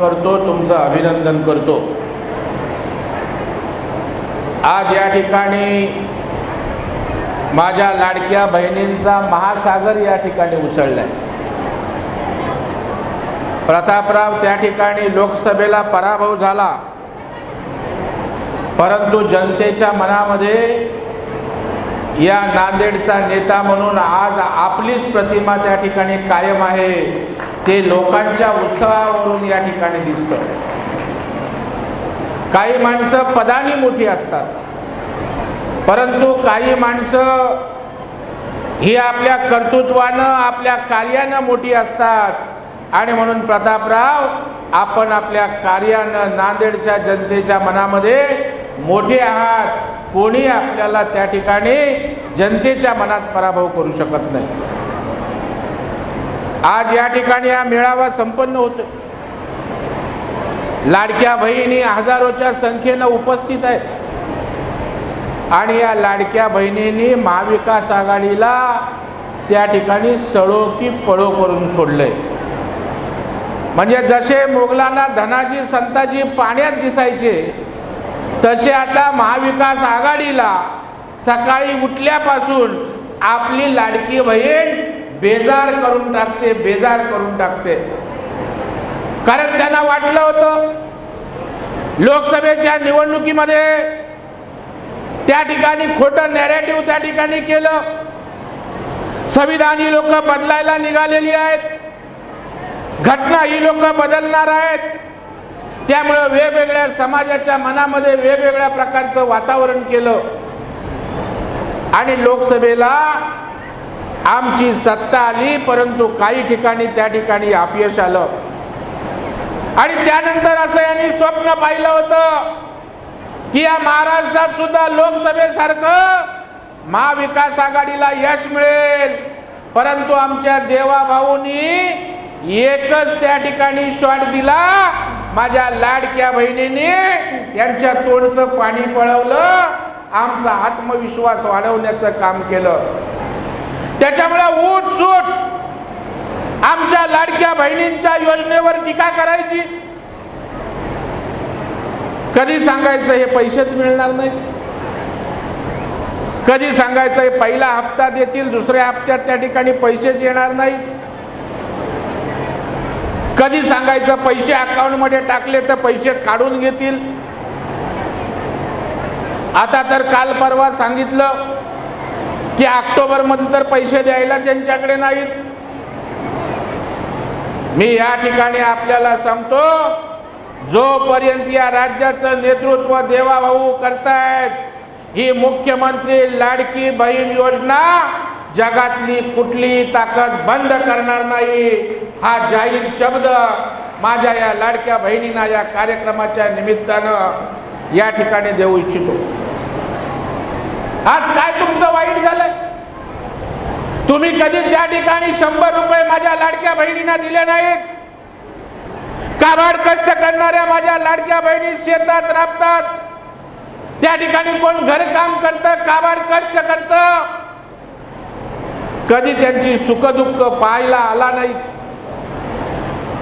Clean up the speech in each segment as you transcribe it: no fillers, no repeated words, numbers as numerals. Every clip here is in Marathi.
करतो, तुमचं अभिनंदन करतो। आज या ठिकाणी माझ्या लाडक्या बहिणींचा महासागर या ठिकाणी उसळलाय। प्रतापराव त्या ठिकाणी लोकसभेला पराभव झाला, परंतु जनतेच्या मनामध्ये या नांदेडचा नेता म्हणून आज आपलीच प्रतिमा त्या ठिकाणी कायम आहे। ते लोकांच्या उत्साहावरून या ठिकाणी दिसतं। काही माणसं पदानी मोठी असतात, परंतु काही माणसं ही आपल्या कर्तृत्वानं, आपल्या कार्यानं मोठी असतात। आणि म्हणून प्रतापराव, आपण आपल्या कार्यानं नांदेडच्या जनतेच्या मनामध्ये मोठे आहात। कोणी आपल्याला त्या ठिकाणी जनतेच्या मनात पराभव करू शकत नाही। आज या ठिकाणी हा मेळावा संपन्न होतो। लाडक्या बहिणी हजारोच्या संख्येनं उपस्थित आहेत आणि या लाडक्या बहिणींनी महाविकास आघाडीला त्या ठिकाणी सळो की पळो करून सोडलंय। म्हणजे जसे मोगलांना धनाजी संताजी पाण्यात दिसायचे, तसे आता महाविकास आघाडीला सकाळी उठल्यापासून आपली लाडकी बहीण बेजार करून टाकते, बेजार करून टाकते। कारण त्यांना वाटलं होतं लोकसभेच्या निवडणुकीमध्ये त्या ठिकाणी खोटं नॅरेटिव्ह त्या ठिकाणी केलं। संविधान ही लोक बदलायला निघालेली आहेत, घटना ही लोक बदलणार आहेत। त्यामुळे वेगवेगळ्या समाजाच्या मनामध्ये वेगवेगळ्या प्रकारचं वातावरण केलं आणि लोकसभेला आमची सत्ता आली, परंतु काही ठिकाणी त्या ठिकाणी अपयश आलं। आणि त्यानंतर असं यांनी स्वप्न पाहिलं होतं की या महाराष्ट्रात सुद्धा लोकसभेसारखं महाविकास आघाडीला यश मिळेल, परंतु आमच्या देवा भाऊंनी एकच त्या ठिकाणी शॉट दिला। माझ्या लाडक्या बहिणीने यांच्या तोंडचं पाणी पळवलं, आमचा आत्मविश्वास वाढवण्याचं काम केलं। त्याच्यामुळे उठसूट आमच्या लाडक्या बहिणींच्या योजनेवर टीका करायची। कधी सांगायचं हे पैसेच मिळणार नाही, कधी सांगायचं हे पहिला हप्ता देतील, दुसऱ्या हप्त्यात त्या ठिकाणी पैसेच येणार नाही, कधी सांगायचं पैसे अकाउंट मध्ये टाकले तर पैसे काढून घेतील। आता तर काल परवा सांगितलं की ऑक्टोबर मध्ये तर पैसे द्यायला त्यांच्याकडे नाहीत। मी या ठिकाणी आपल्याला सांगतो, जोपर्यंत या राज्याचं नेतृत्व देवाभाऊ करतायत, ही मुख्यमंत्री लाडकी बहीण योजना जगातली कुठली ताकद बंद करणार नाही। हा जाहीर शब्द माझ्या या लाडक्या बहिणींना या कार्यक्रमाच्या निमित्तानं या ठिकाणी देऊ इच्छितो। आज काय तुमचं वाईट झालं? तुम्ही कधी त्या ठिकाणी 100 रुपये माझ्या लाडक्या बहिणींना दिले नाहीत? काबाड कष्ट करणाऱ्या माझ्या लाडक्या बहिणी शेतात राबतात, त्या ठिकाणी कोण घरकाम करतं, काबाड कष्ट करतं, कधी त्यांची सुखदुःख पाहायला आला नाही,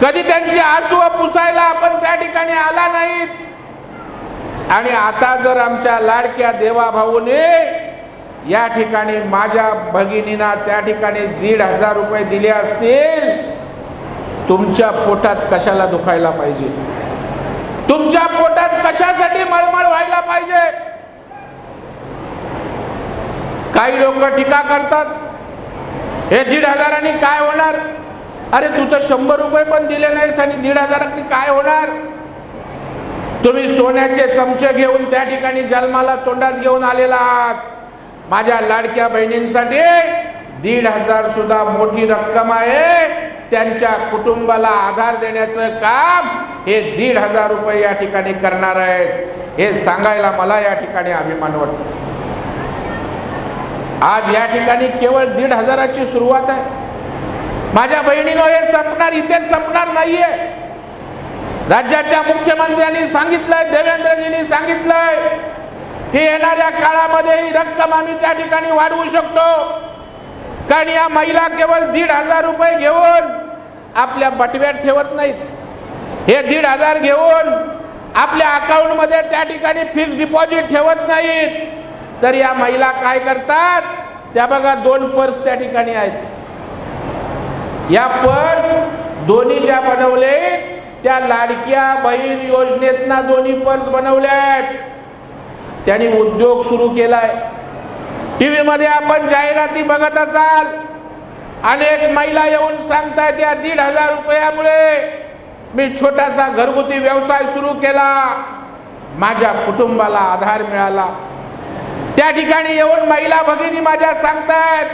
कधी त्यांची आसू पुसायला आपण त्या ठिकाणी आला नाहीत। आणि आता जर आमच्या लाडक्या देवाभाऊने या ठिकाणी माझ्या भगिनींना त्या ठिकाणी 1,500 रुपये दिले असतील, तुमच्या पोटात कशाला दुखायला पाहिजे? तुमच्या पोटात कशासाठी मळमळ व्हायला पाहिजे? काही लोक टीका करतात, हे 1,500 काय होणार? अरे तू तर 100 रुपये पण दिले नाहीस आणि 1,500 काय होणार? तुम्ही सोन्याचे चमचे घेऊन त्या ठिकाणी जन्माला तोंडात घेऊन आलेला आहात। माझ्या लाडक्या बहिणींसाठी 1,500 सुद्धा मोठी रक्कम आहे। त्यांच्या कुटुंबाला आधार देण्याचं काम हे 1,500 रुपये या ठिकाणी करणार आहेत। हे सांगायला मला या ठिकाणी अभिमान वाटतो। आज या ठिकाणी केवळ 1,500ची सुरुवात आहे। माझ्या बहिणींनो, हे संपणार इथेच संपणार नाहीये। राज्याच्या मुख्यमंत्र्यांनी सांगितलंय, देवेंद्रजींनी सांगितलंय की येणाऱ्या काळामध्ये ही रक्कम आम्ही त्या ठिकाणी वाढवू शकतो। कारण या महिला केवळ 1,500 रुपये घेऊन आपल्या बटव्यात ठेवत नाहीत, हे 1,500 घेऊन आपल्या अकाउंटमध्ये त्या ठिकाणी फिक्स डिपॉझिट ठेवत नाहीत, तर या महिला काय करतात, त्या बघा 2 पर्स त्या ठिकाणी आहेत. या पर्स दोन्हीच्या बनवले, त्या लाडक्या बहीण योजनेतना दोन्ही पर्स बनवल्या आहेत. त्यांनी उद्योग सुरू केलाय. टीव्ही मध्ये आपण जाहिराती बघत असाल, अनेक महिला येऊन सांगतात या 1,500 रुपयामुळे मी छोटासा घरगुती व्यवसाय सुरू केला, माझ्या कुटुंबाला आधार मिळाला. त्या ठिकाणी येऊन महिला भगिनी माझ्या सांगतात,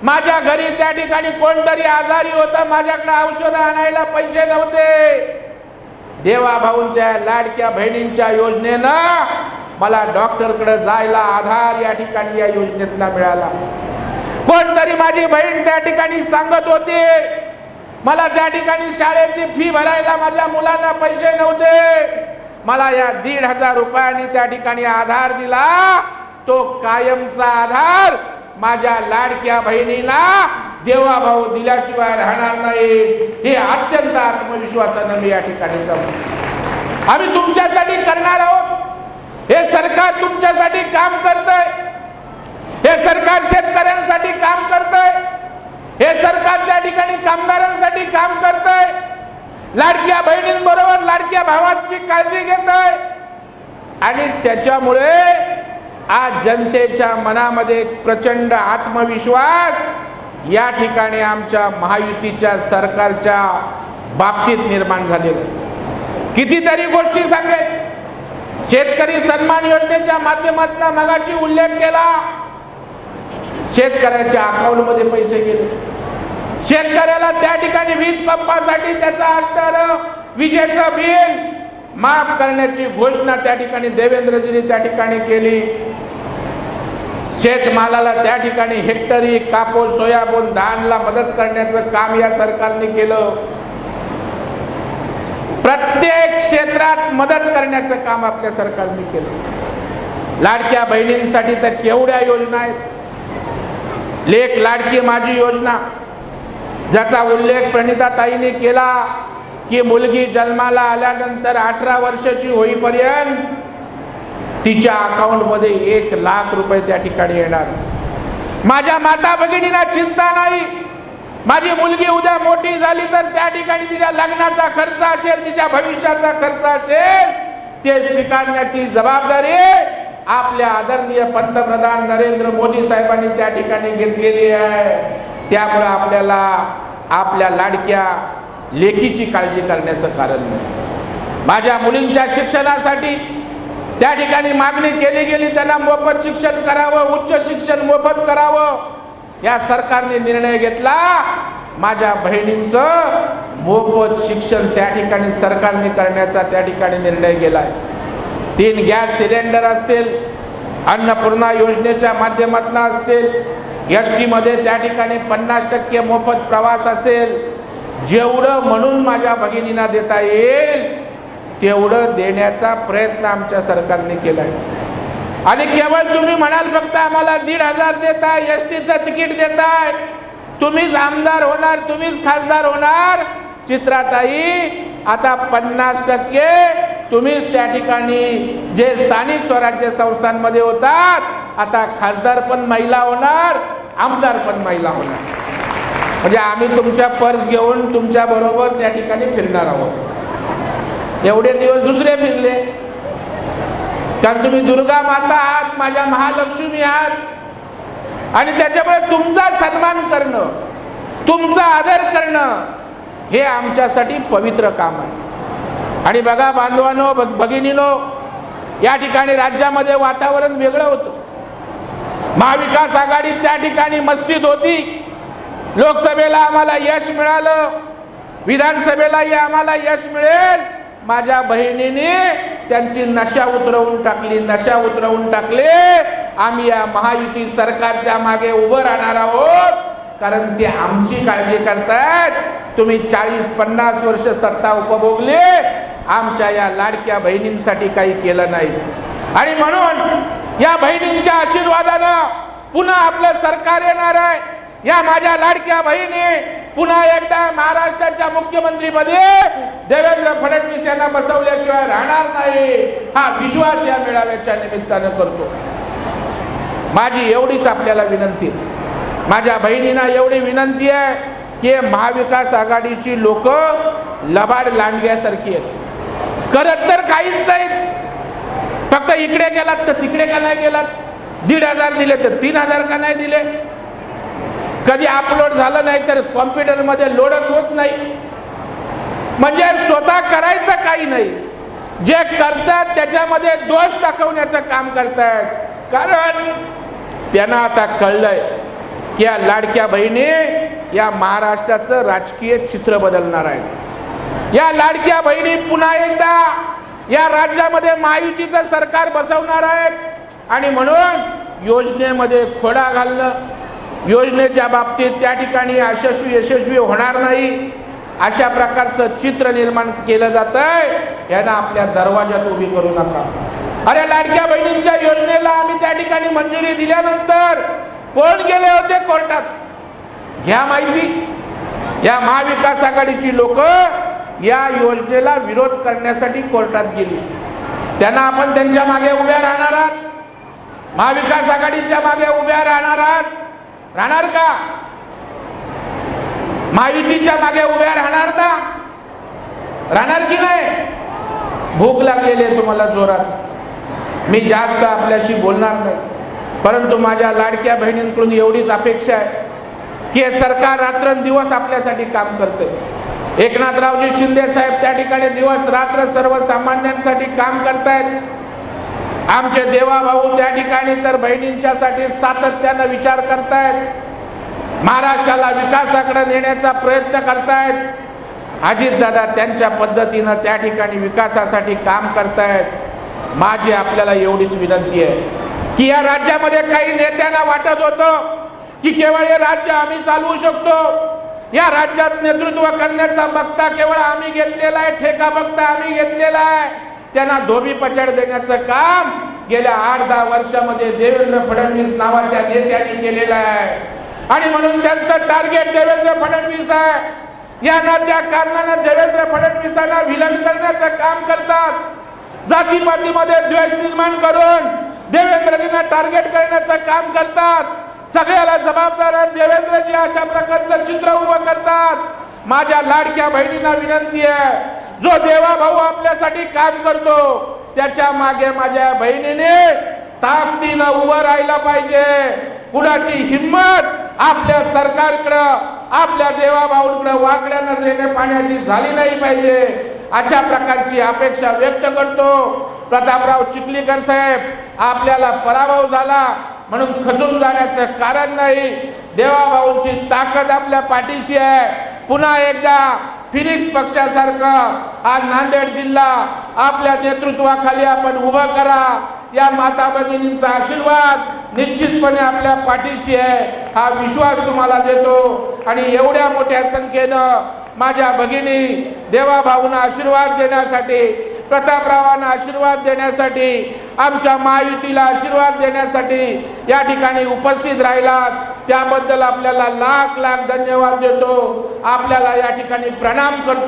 माझ्या घरी त्या ठिकाणी कोणतरी आजारी होता, माझ्याकडे औषध आणायला पैसे नव्हते. देवा भाऊंच्या लाडक्या बहिणींच्या योजनेनं मला डॉक्टरकडे जायला आधार या ठिकाणी या योजनेतनं मिळाला. कोणतरी माझी बहीण त्या ठिकाणी सांगत होती, मला त्या ठिकाणी शाळेची फी भरायला माझ्या मुलांना पैसे नव्हते, मला या 1,500 रुपयांनी त्या ठिकाणी आधार दिला. तो कायमचा आधार माझ्या लाडक्या बहिणींना देवा भाऊ दिल्याशिवाय राहणार नाही. हे अत्यंत आत्मविश्वासाने मी या ठिकाणी जाऊ. आम्ही तुमच्यासाठी करणार आहोत. हे सरकार तुमच्यासाठी काम करतंय. हे सरकार शेतकऱ्यांसाठी काम करतंय. हे सरकार त्या ठिकाणी कामगारांसाठी काम करतंय. लाडक्या बहिणींबरोबर लाडक्या भावांची काळजी घेतंय. आणि त्याच्यामुळे आज जनतेच्या मनामध्ये एक प्रचंड आत्मविश्वास या ठिकाणी आमच्या महायुतीच्या सरकारच्या बाबतीत निर्माण झालेला. कितीतरी गोष्टी सांगेल. शेतकरी सन्मान योजनेच्या माध्यमातून मगाशी उल्लेख केला, शेतकऱ्याच्या अकाउंट मध्ये पैसे गेले. शेतकऱ्याला त्या ठिकाणी वीज पंपासाठी त्याचा असणारं विजेचं बिल माफ करण्याची घोषणा त्या ठिकाणी देवेंद्रजींनी त्या ठिकाणी केली. शेतमालाला त्या ठिकाणी हेक्टरी कापूस सोयाबीन धानला मदत करण्याचं काम या सरकारने केलं. प्रत्येक क्षेत्रात मदत करण्याचं काम आपल्या सरकारने केलं. लाडक्या बहिणींसाठी तर केवढ्या योजना आहेत. लेक लाडकी माझी योजना, ज्याचा उल्लेख प्रणिताताईंनी केला की मुलगी जन्माला आल्यानंतर 18 वर्षाची होईपर्यंत तिच्या अकाउंट मध्ये 1,00,000 रुपये त्या ठिकाणी येणार. माझ्या माता भगिनींना चिंता नाही. माझी मुलगी उद्या मोठी झाली तर त्या ठिकाणी तिच्या लग्नाचा खर्च असेल, तिच्या भविष्याचा खर्च असेल, ते स्वीकारण्याची जबाबदारी आपल्या आदरणीय पंतप्रधान नरेंद्र मोदी साहेबांनी त्या ठिकाणी घेतलेली आहे. त्यामुळे आपल्याला आपल्या लाडक्या लेकीची काळजी करण्याचं कारण नाही. माझ्या मुलींच्या शिक्षणासाठी त्या ठिकाणी मागणी केली गेली, त्यांना मोफत शिक्षण करावं, उच्च शिक्षण मोफत करावं. या सरकारने निर्णय घेतला, माझ्या बहिणींचं मोफत शिक्षण त्या ठिकाणी सरकारने करण्याचा त्या ठिकाणी निर्णय केलाय. 3 गॅस सिलेंडर असतील, अन्नपूर्णा योजनेच्या माध्यमातून असतील, एसटी मध्ये त्या ठिकाणी 50% मोफत प्रवास असेल. जेवढं म्हणून माझ्या भगिनींना देता येईल तेवढं देण्याचा प्रयत्न आमच्या सरकारने केलाय. आणि केवळ तुम्ही म्हणाल फक्त आम्हाला 1,500 देताय, एसटीचं तिकीट देताय, तुम्हीच आमदार होणार, तुम्हीच खासदार होणार. चित्राताई, आता 50% तुम्हीच त्या ठिकाणी जे स्थानिक स्वराज्य संस्थांमध्ये होतात, आता खासदार पण महिला होणार, आमदार पण महिला होणार. म्हणजे आम्ही तुमच्या पर्स घेऊन तुमच्या बरोबर त्या ठिकाणी फिरणार आहोत. एवढे दिवस दुसरे फिरले, कारण तुम्ही दुर्गा माता आहात, माझ्या महालक्ष्मी आहात. आणि त्याच्यामुळे तुमचा सन्मान करणं, तुमचा आदर करणं हे आमच्यासाठी पवित्र काम आहे. आणि बघा बांधवांनो, भगिनीनो, या ठिकाणी राज्यामध्ये वातावरण वेगळं होतं. महाविकास आघाडी त्या ठिकाणी मस्तीत होती. लोकसभेला आम्हाला यश मिळालं, विधानसभेलाही आम्हाला यश मिळेल. माझ्या बहिणीने त्यांची नशा उतरवून टाकली. आम्ही या महायुती सरकारच्या मागे उभं राहणार आहोत, कारण ते आमची काळजी करतायत. तुम्ही 40-50 वर्ष सत्ता उपभोगली, आमच्या या लाडक्या बहिणींसाठी काही केलं नाही. आणि म्हणून या बहिणींच्या आशीर्वादानं पुन्हा आपलं सरकार येणार आहे. या माझ्या लाडक्या बहिणी पुन्हा एकदा महाराष्ट्राच्या मुख्यमंत्रीपदी देवेंद्र फडणवीस यांना बसवल्याशिवाय राहणार नाही, हा विश्वास या मेळाव्याच्या निमित्तानं करतो. माझी एवढीच आपल्याला विनंती, माझ्या बहिणींना एवढी विनंती आहे की महाविकास आघाडीची लोक लबाड लांडग्यासारखी आहेत. करत तर काहीच नाहीत, फक्त इकडे गेलात तर तिकडे का नाही गेलात, 1,500 दिले तर 3,000 का नाही दिले, कधी अपलोड झालं नाही तर कॉम्प्युटरमध्ये लोडच होत नाही. म्हणजे स्वतः करायचं काही नाही, जे करतात त्याच्यामध्ये दोष दाखवण्याचं काम करतात. कारण त्यांना आता कळलंय की या लाडक्या बहिणी या महाराष्ट्राचं राजकीय चित्र बदलणार आहेत. या लाडक्या बहिणी पुन्हा एकदा या राज्यामध्ये महायुतीचं सरकार बसवणार आहेत आणि म्हणून योजनेमध्ये खोडा घालणं, योजनेच्या बाबतीत त्या ठिकाणी यशस्वी होणार नाही, अशा प्रकारचं चित्र निर्माण केलं जात आहे. यांना आपल्या दरवाजात उभी करू नका. अरे लाडक्या बहिणींच्या योजनेला आम्ही त्या ठिकाणी मंजुरी दिल्यानंतर कोण गेले होते कोर्टात, घ्या माहिती. या महाविकास आघाडीची लोक या योजनेला विरोध करण्यासाठी कोर्टात गेली. त्यांना आपण त्यांच्या मागे उभ्या राहणार आहात, महाविकास आघाडीच्या मागे उभ्या राहणार आहात, राहणार का? महायुतीच्या मागे उभ्या राहणार ना, राहणार की नाही? भूक लागलेली आहे तुम्हाला जोरात, मी जास्त आपल्याशी बोलणार नाही, परंतु माझ्या लाडक्या बहिणींकडून एवढीच अपेक्षा आहे की हे सरकार रात्रंदिवस आपल्यासाठी काम करते. एकनाथरावजी शिंदे साहेब त्या ठिकाणी दिवस रात्र सर्वसामान्यांसाठी काम करतायत. आमचे देवा भाऊ त्या ठिकाणी तर बहिणींच्यासाठी सातत्यानं विचार करतायत, महाराष्ट्राला विकासाकडे नेण्याचा प्रयत्न करतायत. अजितदादा त्यांच्या पद्धतीनं त्या ठिकाणी विकासासाठी काम करतायत. माझी आपल्याला एवढीच विनंती आहे की या राज्यामध्ये काही नेत्यांना वाटत होतं की केवळ हे राज्य आम्ही चालवू शकतो, या राज्यात नेतृत्व करण्याचा बघता केवळ आम्ही घेतलेला आहे, ठेका बघता आम्ही घेतलेला आहे. त्यांना धोबी पछाड देण्याचं काम गेल्या 8-10 वर्षामध्ये देवेंद्र फडणवीस नावाच्या नेत्यांनी केलेलं आहे आणि म्हणून त्यांचं टार्गेट देवेंद्र फडणवीस आहे. यांना त्या कारणानं देवेंद्र फडणवीसांना विलन करण्याचं काम करतात. जातीपातीमध्ये द्वेष निर्माण करून देवेंद्रजींना टार्गेट करण्याचं काम करतात. सगळ्याला जबाबदार देवेंद्रजी अशा प्रकारचं चित्र उभं करतात. माझ्या लाडक्या बहिणींना विनंती आहे, जो देवा भाऊ आपल्यासाठी काम करतो त्याच्या मागे माझ्या बहिणीने ताकदीनं उभं राहायला पाहिजे. कुणाची हिम्मत आपल्या सरकारकडं, आपल्या देवाभाऊंकडे वाकड्या नजरेने पाहण्याची झाली नाही पाहिजे, अशा प्रकारची अपेक्षा व्यक्त करतो. प्रतापराव चिखलीकर साहेब, आपल्याला पराभव झाला म्हणून खचून जाण्याचं कारण नाही. देवाभाऊंची ताकद आपल्या पाठीशी आहे. पुन्हा एकदा फिनिक्स पक्षासारखं आज नांदेड जिल्हा आपल्या नेतृत्वाखाली आपण उभं करा. या माता भगिनींचा आशीर्वाद निश्चितपणे आपल्या पाठीशी आहे, हा विश्वास तुम्हाला देतो. आणि एवढ्या मोठ्या संख्येनं माझ्या भगिनी देवाभाऊंना आशीर्वाद देण्यासाठी, प्रतापरावांना आशीर्वाद देण्यासाठी, आमच्या महायुतीला आशीर्वाद देण्यासाठी या ठिकाणी उपस्थित राहिलात, त्याबद्दल आपल्याला लाख लाख धन्यवाद देतो. आपल्याला या ठिकाणी प्रणाम करतो.